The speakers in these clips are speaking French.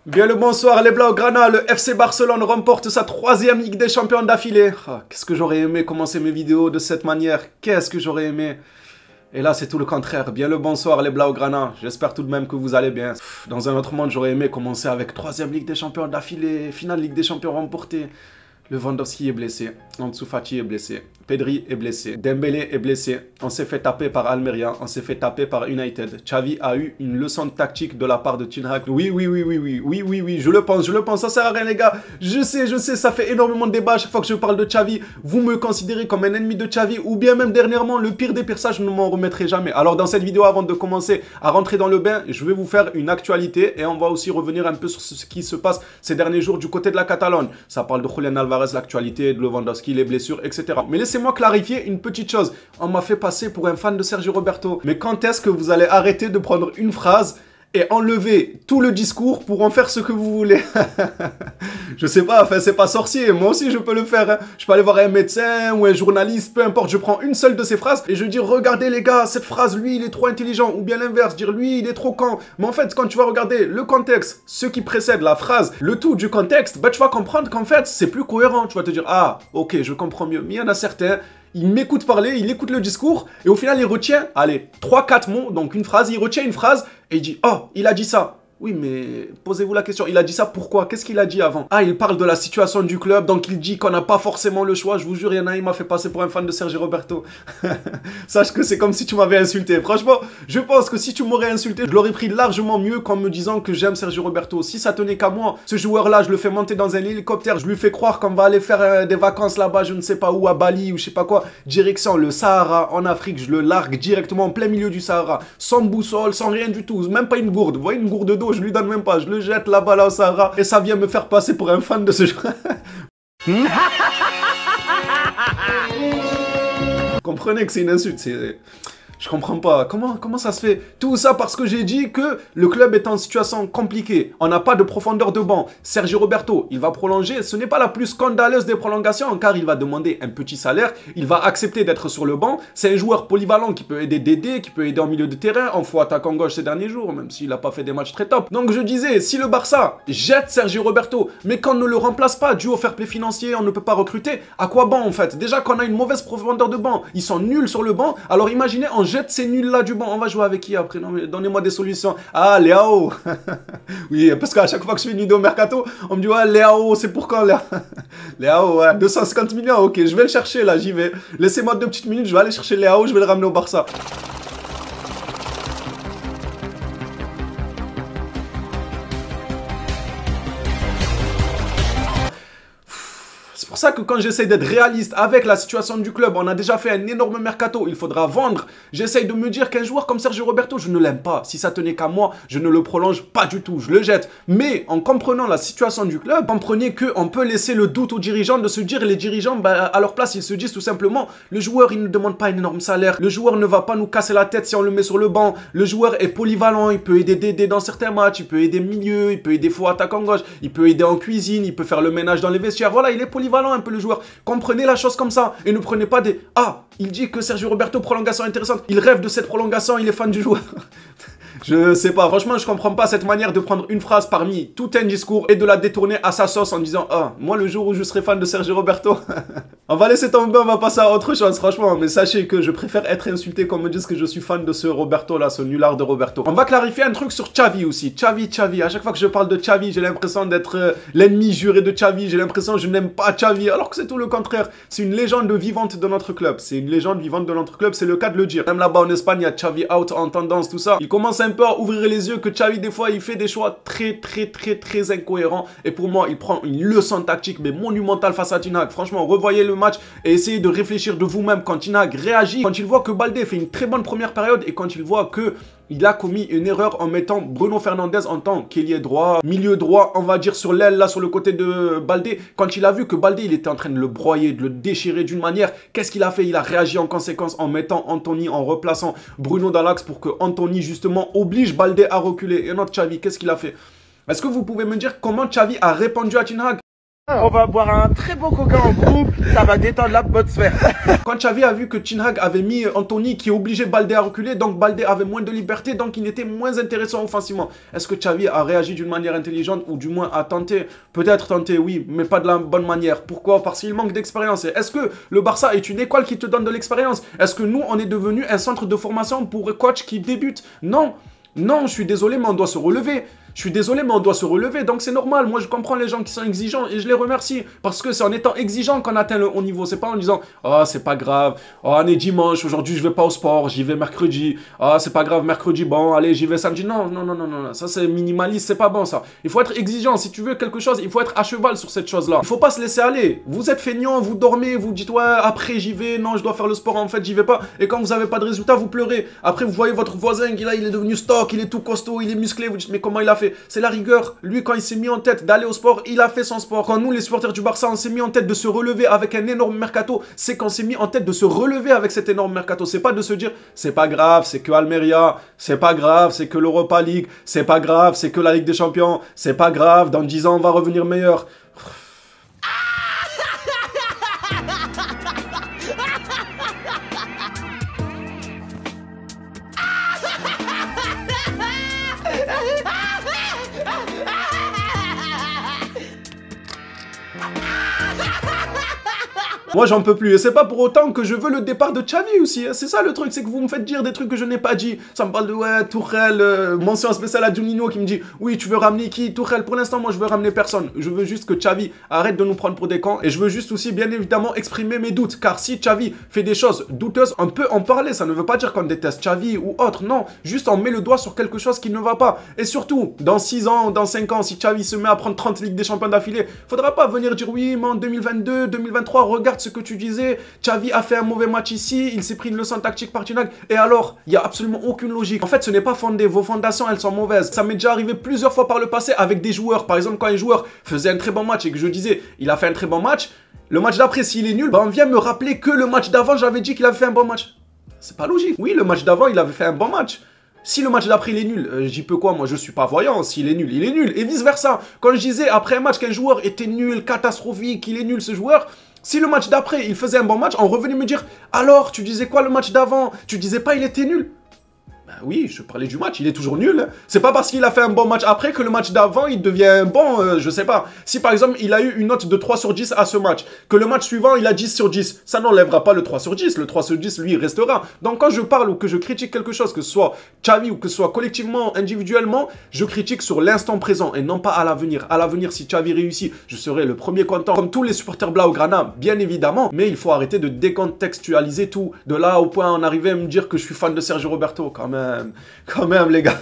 Bien le bonsoir les Blaugrana, le FC Barcelone remporte sa 3e Ligue des Champions d'affilée. Qu'est-ce que j'aurais aimé commencer mes vidéos de cette manière, qu'est-ce que j'aurais aimé. Et là c'est tout le contraire, bien le bonsoir les Blaugrana, j'espère tout de même que vous allez bien. Dans un autre monde j'aurais aimé commencer avec 3e Ligue des Champions d'affilée, finale Ligue des Champions remportée. Lewandowski est blessé, Ansu Fati est blessé, Pedri est blessé, Dembélé est blessé, on s'est fait taper par Almeria, on s'est fait taper par United. Xavi a eu une leçon de tactique de la part de Ten Hag. Oui, je le pense, ça sert à rien les gars. Je sais, ça fait énormément de débats à chaque fois que je parle de Xavi. Vous me considérez comme un ennemi de Xavi ou bien même dernièrement le pire des pires, ça je ne m'en remettrai jamais. Alors dans cette vidéo, avant de commencer à rentrer dans le bain, je vais vous faire une actualité et on va aussi revenir un peu sur ce qui se passe ces derniers jours du côté de la Catalogne. Ça parle de Julián Álvarez, l'actualité, de Lewandowski, les blessures, etc. Mais laissez-moi clarifier une petite chose. On m'a fait passer pour un fan de Sergio Roberto. Mais quand est-ce que vous allez arrêter de prendre une phrase et enlever tout le discours pour en faire ce que vous voulez? Je sais pas, enfin c'est pas sorcier, moi aussi je peux le faire. Hein. Je peux aller voir un médecin ou un journaliste, peu importe, je prends une seule de ces phrases et je dis regardez les gars, cette phrase, lui il est trop intelligent, ou bien l'inverse, dire lui il est trop con. Mais en fait quand tu vas regarder le contexte, ce qui précède la phrase, le tout du contexte, bah tu vas comprendre qu'en fait c'est plus cohérent. Tu vas te dire ah ok je comprends mieux, mais il y en a certains, il m'écoute parler, il écoute le discours, et au final, il retient, allez, 3-4 mots, donc une phrase, il retient une phrase, et il dit « Oh, il a dit ça ». Oui, mais posez-vous la question, il a dit ça pourquoi? Qu'est-ce qu'il a dit avant? Ah, il parle de la situation du club, donc il dit qu'on n'a pas forcément le choix. Je vous jure, il y en a un, il m'a fait passer pour un fan de Sergio Roberto. Sache que c'est comme si tu m'avais insulté. Franchement, je pense que si tu m'aurais insulté, je l'aurais pris largement mieux qu'en me disant que j'aime Sergio Roberto. Si ça tenait qu'à moi, ce joueur-là, je le fais monter dans un hélicoptère, je lui fais croire qu'on va aller faire des vacances là-bas, je ne sais pas où, à Bali ou je sais pas quoi, direction le Sahara, en Afrique, je le largue directement en plein milieu du Sahara, sans boussole, sans rien du tout, même pas une gourde. Vous voyez une gourde d'eau, je lui donne même pas, je le jette là-bas là au Sahara et ça vient me faire passer pour un fan de ce jeu. Comprenez que c'est une insulte, c'est... Je comprends pas. Comment ça se fait? Tout ça parce que j'ai dit que le club est en situation compliquée. On n'a pas de profondeur de banc. Sergio Roberto, il va prolonger. Ce n'est pas la plus scandaleuse des prolongations car il va demander un petit salaire. Il va accepter d'être sur le banc. C'est un joueur polyvalent qui peut aider Dédé, qui peut aider en milieu de terrain, en faux attaquant gauche ces derniers jours, même s'il n'a pas fait des matchs très top. Donc je disais, si le Barça jette Sergio Roberto, mais qu'on ne le remplace pas dû au fair play financier, on ne peut pas recruter, à quoi bon en fait? Déjà qu'on a une mauvaise profondeur de banc, ils sont nuls sur le banc. Alors imaginez, on jette ces nuls là du banc, on va jouer avec qui après? Non mais donnez-moi des solutions. Ah, Léao. Oui, parce qu'à chaque fois que je fais une vidéo mercato, on me dit ouais, Léao, c'est pour quand là? Léao, ouais, 250 millions, ok, je vais le chercher là, j'y vais. Laissez-moi 2 petites minutes, je vais aller chercher Léao, je vais le ramener au Barça. C'est pour ça que quand j'essaye d'être réaliste avec la situation du club, on a déjà fait un énorme mercato, il faudra vendre. J'essaye de me dire qu'un joueur comme Sergio Roberto, je ne l'aime pas. Si ça tenait qu'à moi, je ne le prolonge pas du tout, je le jette. Mais en comprenant la situation du club, comprenez qu'on peut laisser le doute aux dirigeants de se dire, les dirigeants, bah, à leur place, ils se disent tout simplement, le joueur, il ne demande pas un énorme salaire, le joueur ne va pas nous casser la tête si on le met sur le banc, le joueur est polyvalent, il peut aider Dédé dans certains matchs, il peut aider milieu, il peut aider faux attaquant gauche, il peut aider en cuisine, il peut faire le ménage dans les vestiaires, voilà, il est polyvalent un peu le joueur. Comprenez la chose comme ça et ne prenez pas des ah, il dit que Sergio Roberto prolongation intéressante, il rêve de cette prolongation, il est fan du joueur. Je sais pas, franchement je comprends pas cette manière de prendre une phrase parmi tout un discours et de la détourner à sa sauce en disant ah, moi le jour où je serai fan de Sergio Roberto. On va laisser tomber, on va passer à autre chose franchement, mais sachez que je préfère être insulté qu'on me dise que je suis fan de ce Roberto là, ce nulard de Roberto. On va clarifier un truc sur Xavi aussi, Xavi, à chaque fois que je parle de Xavi, j'ai l'impression d'être l'ennemi juré de Xavi, j'ai l'impression que je n'aime pas Xavi, alors que c'est tout le contraire, c'est une légende vivante de notre club, c'est une légende vivante de notre club, c'est le cas de le dire. Même là-bas en Espagne, il y a Xavi out en tendance, tout ça, il commence un peu à ouvrir les yeux que Xavi des fois il fait des choix très incohérents et pour moi il prend une leçon tactique mais monumentale face à Ten Hag. Franchement revoyez le match et essayez de réfléchir de vous-même quand Ten Hag réagit, quand il voit que Baldé fait une très bonne première période et quand il voit que il a commis une erreur en mettant Bruno Fernandes en tant qu'ailier droit, milieu droit, on va dire sur l'aile, là sur le côté de Baldé. Quand il a vu que Baldé, il était en train de le broyer, de le déchirer d'une manière, qu'est-ce qu'il a fait? Il a réagi en conséquence en mettant Anthony, en replaçant Bruno dans l'axe pour que Anthony justement oblige Baldé à reculer. Et notre Xavi, qu'est-ce qu'il a fait? Est-ce que vous pouvez me dire comment Xavi a répondu à Ten Hag? On va boire un très beau coca en groupe, ça va détendre l'atmosphère. Quand Xavi a vu que Ten Hag avait mis Anthony qui obligeait Baldé à reculer, donc Baldé avait moins de liberté, donc il était moins intéressant offensivement. Est-ce que Xavi a réagi d'une manière intelligente ou du moins a tenté? Peut-être tenté, oui, mais pas de la bonne manière. Pourquoi? Parce qu'il manque d'expérience. Est-ce que le Barça est une école qui te donne de l'expérience? Est-ce que nous, on est devenu un centre de formation pour coach qui débute? Non. Non, je suis désolé, mais on doit se relever. Je suis désolé, mais on doit se relever, donc c'est normal. Moi, je comprends les gens qui sont exigeants et je les remercie. Parce que c'est en étant exigeant qu'on atteint le haut niveau. C'est pas en disant « Oh, c'est pas grave. Oh, on est dimanche. Aujourd'hui, je vais pas au sport. J'y vais mercredi. Oh, c'est pas grave. Mercredi, bon, allez, j'y vais samedi. » Non, non, non, non, non. Ça, c'est minimaliste. C'est pas bon, ça. Il faut être exigeant. Si tu veux quelque chose, il faut être à cheval sur cette chose-là. Il faut pas se laisser aller. Vous êtes feignant, vous dormez, vous dites « Ouais, après, j'y vais. Non, je dois faire le sport. En fait, j'y vais pas. » Et quand vous avez pas de résultat, vous pleurez. Après, vous voyez votre voisin qui, là, il est devenu stock. Il est tout costaud. Il est musclé. Vous dites « Mais comment il a fait ?» C'est la rigueur. Lui, quand il s'est mis en tête d'aller au sport, il a fait son sport. Quand nous, les supporters du Barça, on s'est mis en tête de se relever avec un énorme mercato, c'est qu'on s'est mis en tête de se relever avec cet énorme mercato. C'est pas de se dire, c'est pas grave, c'est que Almeria, c'est pas grave, c'est que l'Europa League, c'est pas grave, c'est que la Ligue des Champions, c'est pas grave, dans 10 ans, on va revenir meilleur. Moi j'en peux plus et c'est pas pour autant que je veux le départ de Xavi aussi, c'est ça le truc, c'est que vous me faites dire des trucs que je n'ai pas dit. Ça me parle de ouais, Tuchel, mention spéciale à Juninho qui me dit oui tu veux ramener qui? Tuchel. Pour l'instant moi je veux ramener personne, je veux juste que Xavi arrête de nous prendre pour des cons et je veux juste aussi bien évidemment exprimer mes doutes, car si Xavi fait des choses douteuses, on peut en parler, ça ne veut pas dire qu'on déteste Xavi ou autre, non, juste on met le doigt sur quelque chose qui ne va pas. Et surtout, dans 6 ans, dans 5 ans, si Xavi se met à prendre 30 Ligues des Champions d'affilée, faudra pas venir dire oui mais en 2022, 2023, regarde ce que tu disais, Xavi a fait un mauvais match ici, il s'est pris une leçon tactique par Ten Hag, et alors, il n'y a absolument aucune logique. En fait, ce n'est pas fondé, vos fondations, elles sont mauvaises. Ça m'est déjà arrivé plusieurs fois par le passé avec des joueurs. Par exemple, quand un joueur faisait un très bon match et que je disais, il a fait un très bon match, le match d'après, s'il est nul, bah on vient me rappeler que le match d'avant, j'avais dit qu'il avait fait un bon match. C'est pas logique. Oui, le match d'avant, il avait fait un bon match. Si le match d'après il est nul, j'y peux quoi? Moi je suis pas voyant, s'il est nul, il est nul. Et vice versa, quand je disais après un match qu'un joueur était nul, catastrophique, il est nul ce joueur, si le match d'après il faisait un bon match, on revenait me dire alors tu disais quoi le match d'avant? Tu disais pas il était nul? Oui, je parlais du match, il est toujours nul. C'est pas parce qu'il a fait un bon match après que le match d'avant, il devient bon, je sais pas. Si par exemple, il a eu une note de 3 sur 10 à ce match, que le match suivant, il a 10 sur 10, ça n'enlèvera pas le 3 sur 10. Le 3 sur 10, lui, il restera. Donc quand je parle ou que je critique quelque chose, que ce soit Xavi ou que ce soit collectivement, individuellement, je critique sur l'instant présent et non pas à l'avenir. À l'avenir, si Xavi réussit, je serai le premier content, comme tous les supporters Blaugrana, bien évidemment. Mais il faut arrêter de décontextualiser tout. De là au point en arriver à me dire que je suis fan de Sergio Roberto, quand même. Quand même les gars,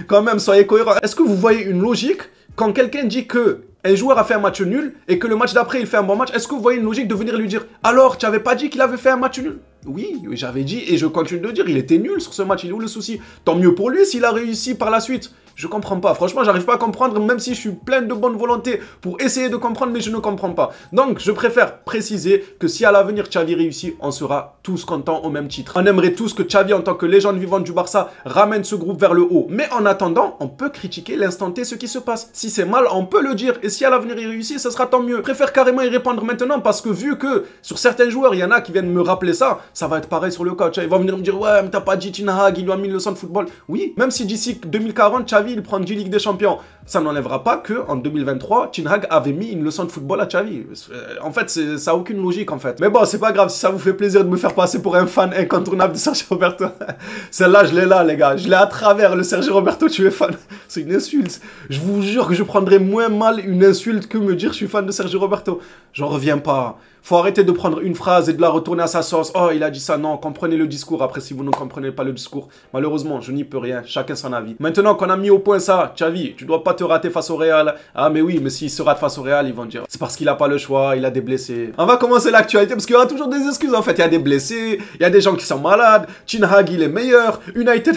quand même soyez cohérents. Est-ce que vous voyez une logique quand quelqu'un dit que un joueur a fait un match nul et que le match d'après il fait un bon match? Est-ce que vous voyez une logique de venir lui dire alors tu n'avais pas dit qu'il avait fait un match nul? Oui, j'avais dit et je continue de le dire, il était nul sur ce match, il est où le souci? Tant mieux pour lui s'il a réussi par la suite. Je comprends pas, franchement j'arrive pas à comprendre, même si je suis plein de bonne volonté pour essayer de comprendre, mais je ne comprends pas. Donc je préfère préciser que si à l'avenir Xavi réussit, on sera tous contents au même titre. On aimerait tous que Xavi en tant que légende vivante du Barça ramène ce groupe vers le haut. Mais en attendant, on peut critiquer l'instant T ce qui se passe. Si c'est mal, on peut le dire, et si à l'avenir il réussit, ce sera tant mieux. Je préfère carrément y répondre maintenant parce que vu que sur certains joueurs, il y en a qui viennent me rappeler ça, ça va être pareil sur le coach. Ils vont venir me dire ouais mais t'as pas dit Ten Hag, il lui a mis une leçon de football. Oui, même si d'ici 2040 Xavi il prend 10 Ligues des Champions, ça n'enlèvera pas que en 2023 Ten Hag avait mis une leçon de football à Xavi. En fait ça n'a aucune logique en fait. Mais bon c'est pas grave, si ça vous fait plaisir de me faire passer pour un fan incontournable de Sergio Roberto, celle-là je l'ai là les gars, je l'ai à travers le Sergio Roberto tu es fan. C'est une insulte. Je vous jure que je prendrais moins mal une insulte que me dire je suis fan de Sergio Roberto. J'en reviens pas. Faut arrêter de prendre une phrase et de la retourner à sa sauce. Oh, il a dit ça. Non, comprenez le discours. Après, si vous ne comprenez pas le discours, malheureusement, je n'y peux rien. Chacun son avis. Maintenant qu'on a mis au point ça, Xavi, tu dois pas te rater face au Real. Ah, mais oui, mais s'il se rate face au Real, ils vont dire c'est parce qu'il a pas le choix, il a des blessés. On va commencer l'actualité parce qu'il y aura toujours des excuses en fait. Il y a des blessés, il y a des gens qui sont malades. Ten Hag, il est meilleur. United.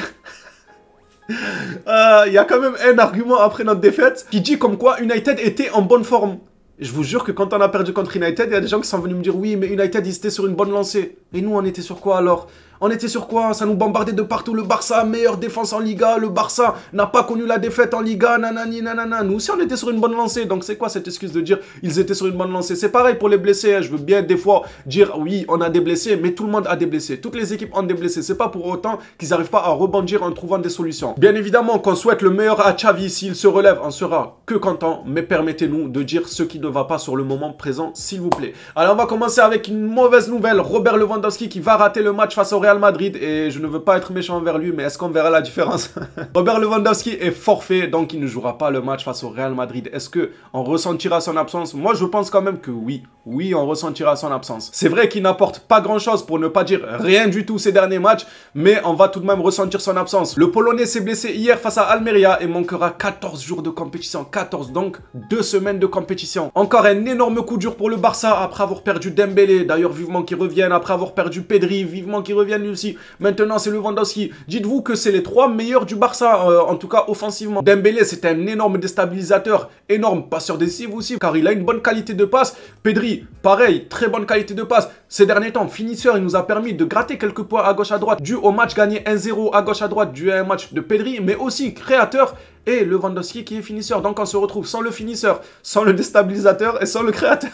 Il y a quand même un argument après notre défaite qui dit comme quoi United était en bonne forme. Je vous jure que quand on a perdu contre United, il y a des gens qui sont venus me dire oui, mais United, ils étaient sur une bonne lancée. Et nous, on était sur quoi alors? On était sur quoi? Ça nous bombardait de partout. Le Barça, meilleure défense en Liga. Le Barça n'a pas connu la défaite en Liga. Nanani, nanana. Nous aussi, on était sur une bonne lancée. Donc, c'est quoi cette excuse de dire ils étaient sur une bonne lancée? C'est pareil pour les blessés. Hein. Je veux bien des fois dire oui, on a des blessés, mais tout le monde a des blessés. Toutes les équipes ont des blessés. C'est pas pour autant qu'ils n'arrivent pas à rebondir en trouvant des solutions. Bien évidemment, qu'on souhaite le meilleur à Xavi. S'il se relève, on sera que content. Mais permettez-nous de dire ce qui ne va pas sur le moment présent, s'il vous plaît. Alors, on va commencer avec une mauvaise nouvelle. Robert Lewandowski qui va rater le match face au Real Madrid. Et je ne veux pas être méchant envers lui, mais est-ce qu'on verra la différence? Robert Lewandowski est forfait, donc il ne jouera pas le match face au Real Madrid. Est-ce qu'on ressentira son absence? Moi, je pense quand même que oui. Oui, on ressentira son absence. C'est vrai qu'il n'apporte pas grand-chose, pour ne pas dire rien du tout ces derniers matchs, mais on va tout de même ressentir son absence. Le Polonais s'est blessé hier face à Almeria et manquera 14 jours de compétition. 14, donc 2 semaines de compétition. Encore un énorme coup dur pour le Barça après avoir perdu Dembélé. D'ailleurs, vivement qu'il revienne. Après avoir perdu Pedri, vivement qu'il revienne lui aussi. Maintenant, c'est Lewandowski. Dites-vous que c'est les 3 meilleurs du Barça, en tout cas offensivement. Dembélé, c'est un énorme déstabilisateur, énorme passeur décisif aussi, car il a une bonne qualité de passe. Pedri, pareil, très bonne qualité de passe. Ces derniers temps, finisseur, il nous a permis de gratter quelques points à gauche à droite, dû au match gagné 1-0 à gauche à droite, dû à un match de Pedri, mais aussi créateur. Et Lewandowski qui est finisseur. Donc on se retrouve sans le finisseur, sans le déstabilisateur et sans le créateur.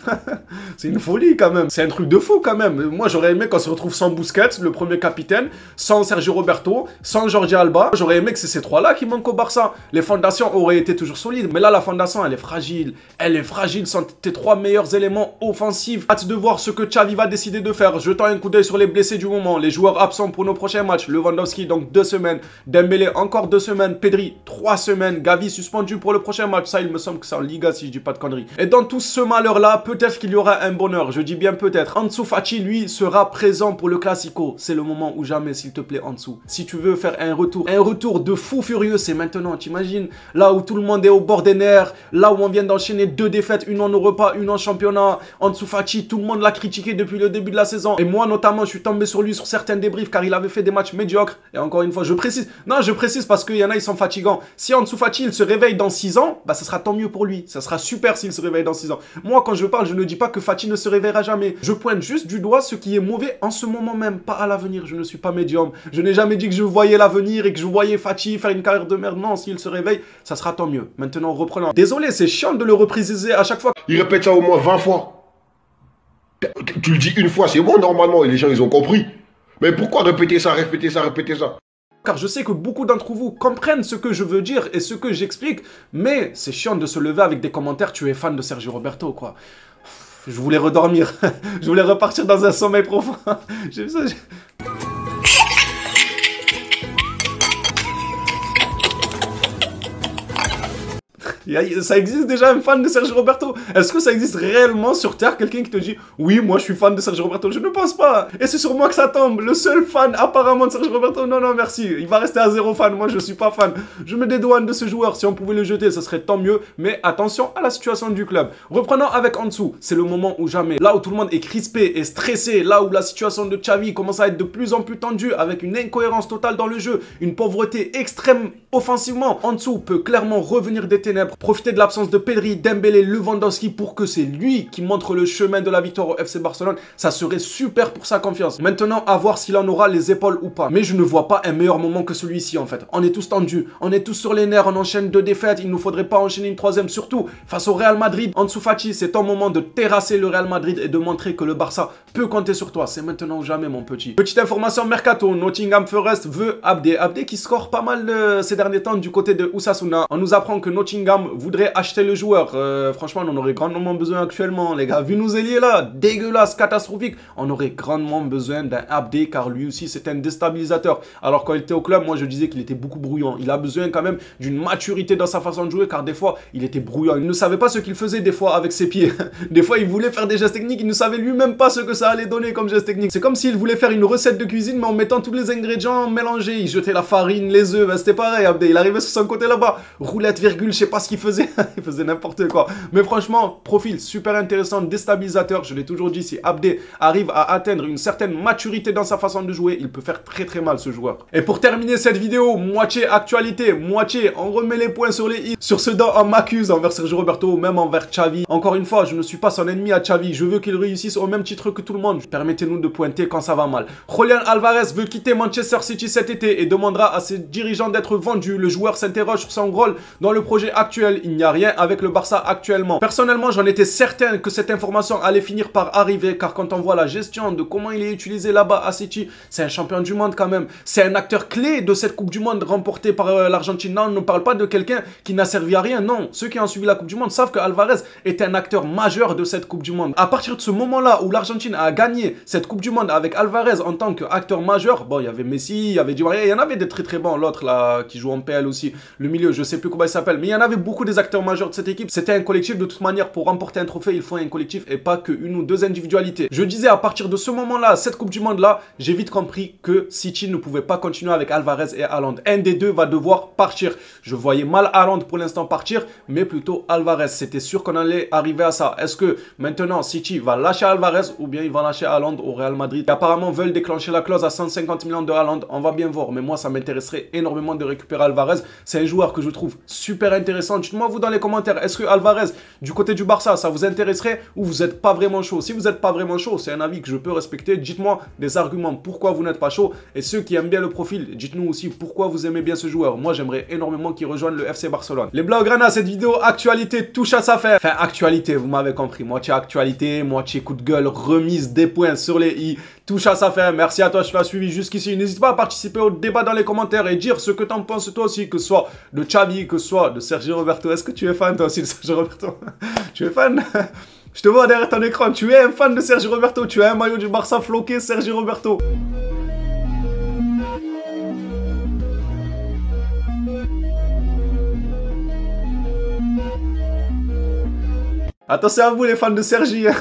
C'est une folie quand même. C'est un truc de fou quand même. Moi j'aurais aimé qu'on se retrouve sans Busquets, le premier capitaine, sans Sergio Roberto, sans Jordi Alba. J'aurais aimé que c'est ces 3-là qui manquent au Barça. Les fondations auraient été toujours solides. Mais là la fondation elle est fragile. Elle est fragile sans tes 3 meilleurs éléments offensifs. Hâte de voir ce que Xavi va décider de faire. Jetant un coup d'œil sur les blessés du moment. Les joueurs absents pour nos prochains matchs. Lewandowski donc 2 semaines. Dembélé encore 2 semaines. Pedri 3 semaines. Gavi suspendu pour le prochain match. Ça, il me semble que c'est en Liga si je dis pas de conneries. Et dans tout ce malheur-là, peut-être qu'il y aura un bonheur. Je dis bien peut-être. Ansu Fati, lui, sera présent pour le Classico. C'est le moment ou jamais, s'il te plaît, Ansu. Si tu veux faire un retour de fou furieux, c'est maintenant. T'imagines? Là où tout le monde est au bord des nerfs, là où on vient d'enchaîner 2 défaites, une en Europa, une en championnat. Ansu Fati, tout le monde l'a critiqué depuis le début de la saison. Et moi, notamment, je suis tombé sur lui sur certains débriefs car il avait fait des matchs médiocres. Et encore une fois, je précise. Non, je précise parce qu'il y en a, ils sont fatigants. Si Ansu Fati, il se réveille dans 6 ans, bah ça sera tant mieux pour lui. Ça sera super s'il se réveille dans 6 ans. Moi, quand je parle, je ne dis pas que Fati ne se réveillera jamais. Je pointe juste du doigt ce qui est mauvais en ce moment même, pas à l'avenir. Je ne suis pas médium. Je n'ai jamais dit que je voyais l'avenir et que je voyais Fati faire une carrière de merde. Non, s'il se réveille, ça sera tant mieux. Maintenant, reprenons. Désolé, c'est chiant de le repréciser à chaque fois. Il répète ça au moins 20 fois. Tu le dis une fois, c'est bon normalement, et les gens, ils ont compris. Mais pourquoi répéter ça, répéter ça, répéter ça? Car je sais que beaucoup d'entre vous comprennent ce que je veux dire et ce que j'explique, mais c'est chiant de se lever avec des commentaires « tu es fan de Sergio Roberto » quoi. Je voulais redormir, je voulais repartir dans un sommeil profond. Ça existe déjà un fan de Sergio Roberto? Est-ce que ça existe réellement sur Terre quelqu'un qui te dit oui, moi je suis fan de Sergio Roberto? Je ne pense pas. Et c'est sur moi que ça tombe. Le seul fan apparemment de Sergio Roberto, non, non, merci. Il va rester à 0 fan. Moi je suis pas fan. Je me dédouane de ce joueur. Si on pouvait le jeter, ça serait tant mieux. Mais attention à la situation du club. Reprenons avec Ansu. C'est le moment ou jamais. Là où tout le monde est crispé et stressé. Là où la situation de Xavi commence à être de plus en plus tendue avec une incohérence totale dans le jeu. Une pauvreté extrême offensivement. Ansu peut clairement revenir des ténèbres. Profiter de l'absence de Pedri, Dembélé, Lewandowski pour que c'est lui qui montre le chemin de la victoire au FC Barcelone. Ça serait super pour sa confiance. Maintenant, à voir s'il en aura les épaules ou pas. Mais je ne vois pas un meilleur moment que celui-ci en fait. On est tous tendus, on est tous sur les nerfs, on enchaîne 2 défaites. Il ne nous faudrait pas enchaîner une 3e, surtout face au Real Madrid. Ansu Fati, c'est ton moment de terrasser le Real Madrid et de montrer que le Barça peut compter sur toi. C'est maintenant ou jamais mon petit. Petite information mercato, Nottingham Forest veut Abdé. Abdé qui score pas mal ces derniers temps du côté de Osasuna. On nous apprend que Nottingham voudrait acheter le joueur. Franchement, on en aurait grandement besoin actuellement, les gars. Vu nos ailiers là, dégueulasse, catastrophique, on aurait grandement besoin d'un Abdé car lui aussi c'est un déstabilisateur. Alors quand il était au club, moi je disais qu'il était beaucoup bruyant. Il a besoin quand même d'une maturité dans sa façon de jouer car des fois il était bruyant. Il ne savait pas ce qu'il faisait des fois avec ses pieds. Des fois il voulait faire des gestes techniques, il ne savait lui-même pas ce que ça allait donner comme geste technique. C'est comme s'il voulait faire une recette de cuisine mais en mettant tous les ingrédients mélangés. Il jetait la farine, les œufs, ben, c'était pareil Abdé. Il arrivait sur son côté là-bas, roulette, virgule, je sais pas ce qu'il qu'il faisait, il faisait n'importe quoi. Mais franchement, profil super intéressant, déstabilisateur. Je l'ai toujours dit, si Abdé arrive à atteindre une certaine maturité dans sa façon de jouer, il peut faire très très mal ce joueur. Et pour terminer cette vidéo, moitié actualité, moitié on remet les points sur les i. Sur ce dont on m'accuse envers Sergio Roberto, même envers Xavi. Encore une fois, je ne suis pas son ennemi à Xavi. Je veux qu'il réussisse au même titre que tout le monde. Permettez-nous de pointer quand ça va mal. Julián Álvarez veut quitter Manchester City cet été et demandera à ses dirigeants d'être vendus. Le joueur s'interroge sur son rôle dans le projet actuel. Il n'y a rien avec le Barça actuellement. Personnellement, j'en étais certain que cette information allait finir par arriver, car quand on voit la gestion de comment il est utilisé là-bas à City, c'est un champion du monde quand même. C'est un acteur clé de cette Coupe du Monde remportée par l'Argentine. Non, on ne parle pas de quelqu'un qui n'a servi à rien. Non, ceux qui ont suivi la Coupe du Monde savent que Álvarez est un acteur majeur de cette Coupe du Monde. À partir de ce moment-là où l'Argentine a gagné cette Coupe du Monde avec Álvarez en tant qu'acteur majeur, bon, il y avait Messi, il y avait Di Maria, il y en avait des très très bons. L'autre là, qui joue en PL aussi, le milieu, je sais plus comment il s'appelle, mais il y en avait beaucoup des acteurs majeurs de cette équipe. C'était un collectif. De toute manière, pour remporter un trophée, il faut un collectif et pas qu'une ou deux individualités. Je disais, à partir de ce moment-là, cette Coupe du Monde-là, j'ai vite compris que City ne pouvait pas continuer avec Álvarez et Haaland. Un des deux va devoir partir. Je voyais mal Haaland pour l'instant partir, mais plutôt Álvarez. C'était sûr qu'on allait arriver à ça. Est-ce que maintenant City va lâcher Álvarez ou bien il va lâcher Haaland au Real Madrid, qui apparemment veulent déclencher la clause à 150 millions de Haaland? On va bien voir, mais moi ça m'intéresserait énormément de récupérer Álvarez. C'est un joueur que je trouve super intéressant. Dites-moi vous dans les commentaires, est-ce que Álvarez du côté du Barça ça vous intéresserait ou vous n'êtes pas vraiment chaud? Si vous n'êtes pas vraiment chaud, c'est un avis que je peux respecter. Dites-moi des arguments pourquoi vous n'êtes pas chaud, et ceux qui aiment bien le profil, dites-nous aussi pourquoi vous aimez bien ce joueur. Moi j'aimerais énormément qu'il rejoigne le FC Barcelone. Les Blaugrana, cette vidéo actualité touche à sa fin. Enfin actualité, vous m'avez compris, moitié actualité, moitié coup de gueule, remise des points sur les i, touche à sa fin. Merci à toi si tu as suivi jusqu'ici. N'hésite pas à participer au débat dans les commentaires et dire ce que t'en penses toi aussi, que ce soit de Xavi, que ce soit de Sergio Roberto. Est-ce que tu es fan toi aussi de Sergio Roberto? Tu es fan? Je te vois derrière ton écran, tu es un fan de Sergio Roberto, tu as un maillot du Barça floqué Sergio Roberto. Attention à vous les fans de Sergi. En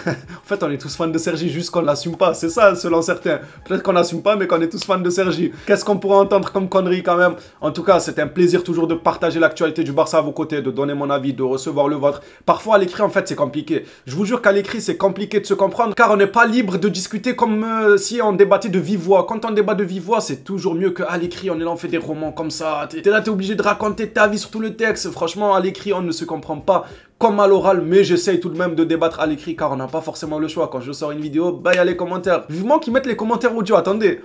fait on est tous fans de Sergi, juste qu'on l'assume pas. C'est ça selon certains. Peut-être qu'on n'assume pas mais qu'on est tous fans de Sergi. Qu'est-ce qu'on pourrait entendre comme conneries quand même? En tout cas c'est un plaisir toujours de partager l'actualité du Barça à vos côtés, de donner mon avis, de recevoir le vôtre. Parfois à l'écrit en fait c'est compliqué. Je vous jure qu'à l'écrit c'est compliqué de se comprendre, car on n'est pas libre de discuter comme si on débattait de vive voix. Quand on débat de vive voix c'est toujours mieux qu'à l'écrit. On est là, on fait des romans comme ça. T'es là, t'es obligé de raconter ta vie sur tout le texte. Franchement à l'écrit on ne se comprend pas comme à l'oral, mais j'essaye tout de même de débattre à l'écrit car on n'a pas forcément le choix. Quand je sors une vidéo, bah il y a les commentaires. Vivement qu'ils mettent les commentaires audio. Attendez,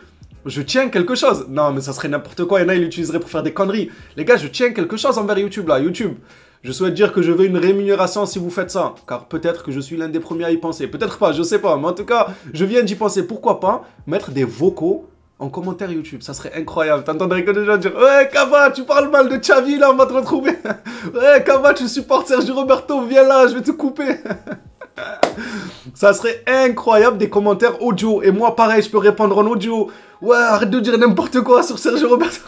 je tiens quelque chose. Non mais ça serait n'importe quoi, il y en a ils l'utiliseraient pour faire des conneries. Les gars, je tiens quelque chose envers YouTube là, YouTube. Je souhaite dire que je veux une rémunération si vous faites ça, car peut-être que je suis l'un des premiers à y penser. Peut-être pas, je sais pas, mais en tout cas, je viens d'y penser. Pourquoi pas mettre des vocaux en commentaire YouTube, ça serait incroyable. T'entendrais que des gens dire « Ouais, Kava, tu parles mal de Xavi, là, on va te retrouver. Ouais, Kava, tu supportes Sergio Roberto, viens là, je vais te couper. » Ça serait incroyable, des commentaires audio. Et moi, pareil, je peux répondre en audio. Ouais, arrête de dire n'importe quoi sur Sergio Roberto.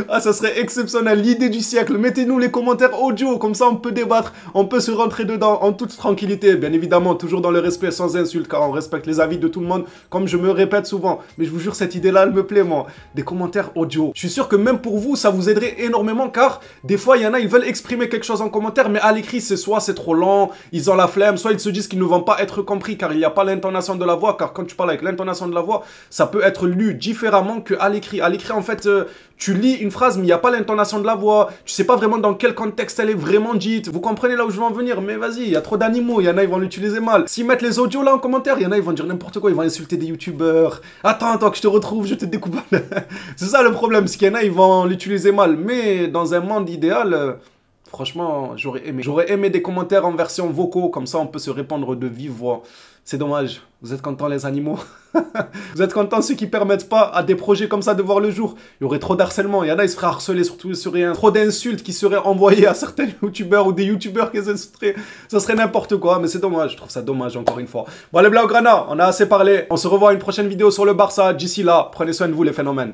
Ah, ça serait exceptionnel, l'idée du siècle. Mettez-nous les commentaires audio, comme ça on peut débattre, on peut se rentrer dedans en toute tranquillité. Bien évidemment, toujours dans le respect, sans insulte, car on respecte les avis de tout le monde, comme je me répète souvent. Mais je vous jure, cette idée-là, elle me plaît, moi. Des commentaires audio. Je suis sûr que même pour vous, ça vous aiderait énormément, car des fois, il y en a, ils veulent exprimer quelque chose en commentaire, mais à l'écrit, c'est soit c'est trop lent, ils ont la flemme, soit ils se disent qu'ils ne vont pas être compris, car il n'y a pas l'intonation de la voix, car quand tu parles avec l'intonation de la voix, ça peut être lu différemment qu'à l'écrit. À l'écrit, en fait, tu lis une phrase, mais il n'y a pas l'intonation de la voix. Tu sais pas vraiment dans quel contexte elle est vraiment dite. Vous comprenez là où je veux en venir? Mais vas-y, il y a trop d'animaux. Il y en a, ils vont l'utiliser mal. S'ils mettent les audios là en commentaire, il y en a, ils vont dire n'importe quoi. Ils vont insulter des youtubeurs. Attends que je te retrouve, je te découpe. C'est ça le problème. C'est qu'il y en a, ils vont l'utiliser mal. Mais dans un monde idéal... franchement, j'aurais aimé. J'aurais aimé des commentaires en version vocaux, comme ça on peut se répondre de vive voix. C'est dommage. Vous êtes contents les animaux? Vous êtes contents ceux qui permettent pas à des projets comme ça de voir le jour? Il y aurait trop d'harcèlement. Il y en a, ils se feraient harceler surtout sur rien. Trop d'insultes qui seraient envoyées à certains youtubeurs ou des youtubeurs qui insulteraient. Ça serait n'importe quoi, mais c'est dommage. Je trouve ça dommage encore une fois. Bon les Blaugrana, on a assez parlé. On se revoit à une prochaine vidéo sur le Barça. D'ici là, prenez soin de vous les phénomènes.